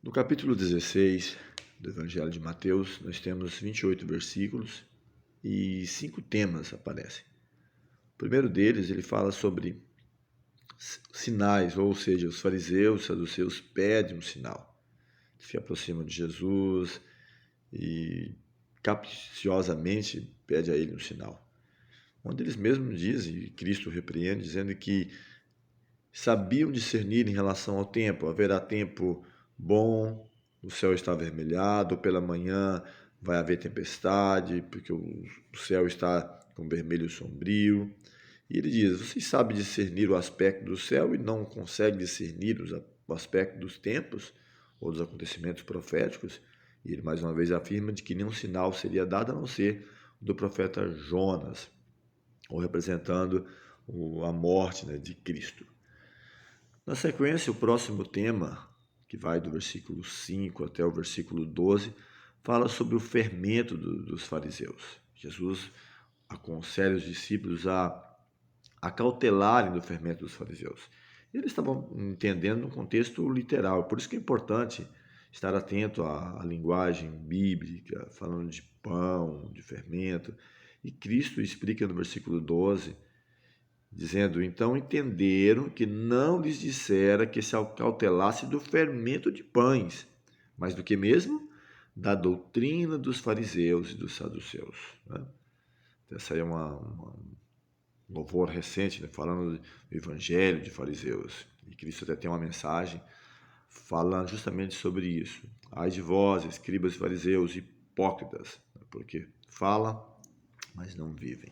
No capítulo 16 do Evangelho de Mateus, nós temos 28 versículos e 5 temas aparecem. O primeiro deles, ele fala sobre sinais, ou seja, os fariseus, os saduceus pedem um sinal. Se aproximam de Jesus e capciosamente pede a ele um sinal. Onde eles mesmos dizem, e Cristo repreende, dizendo que sabiam discernir em relação ao tempo. Haverá tempo bom, o céu está avermelhado, pela manhã vai haver tempestade, porque o céu está com vermelho sombrio. E ele diz, vocês sabem discernir o aspecto do céu e não conseguem discernir o aspecto dos tempos ou dos acontecimentos proféticos? E ele mais uma vez afirma de que nenhum sinal seria dado a não ser do profeta Jonas, ou representando a morte, de Cristo. Na sequência, o próximo tema, que vai do versículo 5 até o versículo 12, fala sobre o fermento dos fariseus. Jesus aconselha os discípulos a cautelarem do fermento dos fariseus. Eles estavam entendendo no contexto literal, por isso que é importante estar atento à linguagem bíblica, falando de pão, de fermento. E Cristo explica no versículo 12, dizendo, então entenderam que não lhes dissera que se acautelasse do fermento de pães, mas do que mesmo? Da doutrina dos fariseus e dos saduceus. Essa aí é um louvor recente, falando do evangelho de fariseus. E Cristo até tem uma mensagem falando justamente sobre isso. Ai de vós, escribas e fariseus, hipócritas, porque falam, mas não vivem.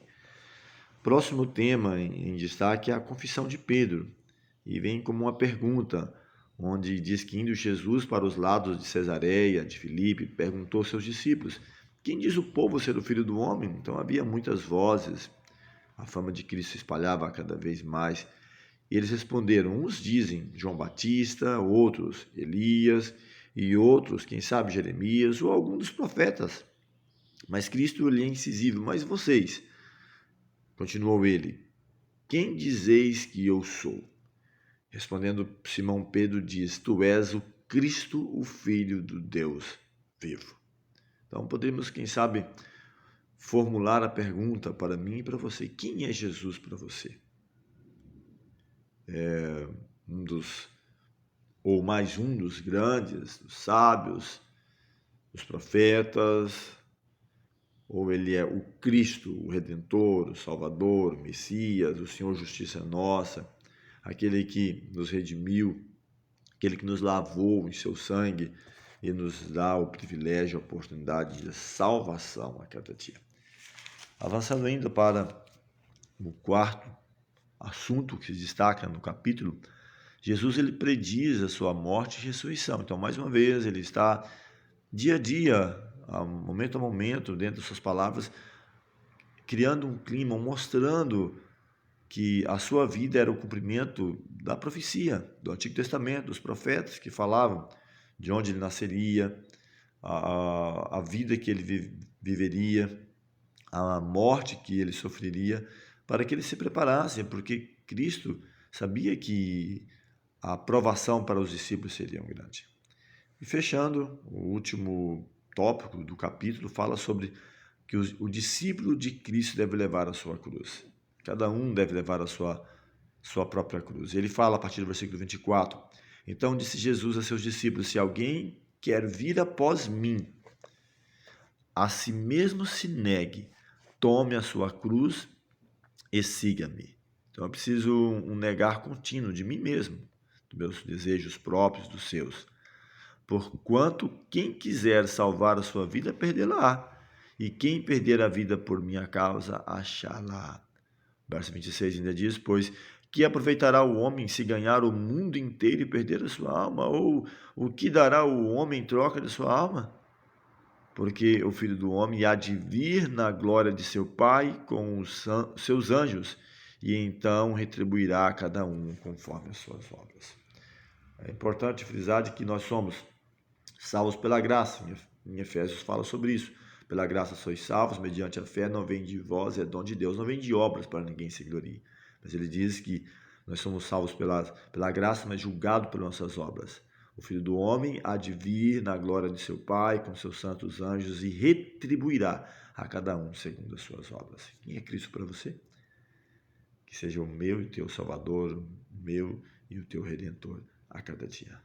Próximo tema em destaque é a confissão de Pedro, e vem como uma pergunta, onde diz que indo Jesus para os lados de Cesareia, de Filipe, perguntou aos seus discípulos, quem diz o povo ser o Filho do Homem? Então havia muitas vozes, a fama de Cristo se espalhava cada vez mais, e eles responderam, uns dizem João Batista, outros Elias, e outros, quem sabe Jeremias, ou algum dos profetas. Mas Cristo lhe é incisivo, mas vocês... Continuou ele, quem dizeis que eu sou? Respondendo Simão Pedro diz, tu és o Cristo, o Filho do Deus vivo. Então podemos, quem sabe, formular a pergunta para mim e para você, quem é Jesus para você? É mais um dos grandes, dos sábios, dos profetas, ou ele é o Cristo, o Redentor, o Salvador, o Messias, o Senhor Justiça Nossa, aquele que nos redimiu, aquele que nos lavou em seu sangue e nos dá o privilégio, a oportunidade de salvação a cada dia. Avançando ainda para o quarto assunto que se destaca no capítulo, Jesus ele prediz a sua morte e ressurreição. Então, mais uma vez, ele está dia a dia, momento a momento, dentro das suas palavras, criando um clima, mostrando que a sua vida era o cumprimento da profecia do Antigo Testamento, dos profetas que falavam de onde ele nasceria, a vida que ele viveria, a morte que ele sofreria, para que ele se preparasse, porque Cristo sabia que a provação para os discípulos seria grande. E fechando, o último tópico do capítulo fala sobre que o discípulo de Cristo deve levar a sua cruz. Cada um deve levar a sua própria cruz. Ele fala a partir do versículo 24, então disse Jesus a seus discípulos, se alguém quer vir após mim, a si mesmo se negue, tome a sua cruz e siga-me. Então eu preciso um negar contínuo de mim mesmo, dos meus desejos próprios, dos seus. Porquanto quem quiser salvar a sua vida, perdê-la-á. E quem perder a vida por minha causa, achá-la. Verso 26 ainda diz, pois, que aproveitará o homem se ganhar o mundo inteiro e perder a sua alma? Ou o que dará o homem em troca de sua alma? Porque o Filho do Homem há de vir na glória de seu Pai com os seus anjos, e então retribuirá a cada um conforme as suas obras. É importante frisar de que nós somos salvos pela graça. Em Efésios fala sobre isso. Pela graça sois salvos, mediante a fé, não vem de vós, é dom de Deus, não vem de obras para ninguém se glorie. Mas ele diz que nós somos salvos pela graça, mas julgados pelas nossas obras. O Filho do Homem há de vir na glória de seu Pai com seus santos anjos e retribuirá a cada um segundo as suas obras. Quem é Cristo para você? Que seja o meu e o teu Salvador, o meu e o teu Redentor a cada dia.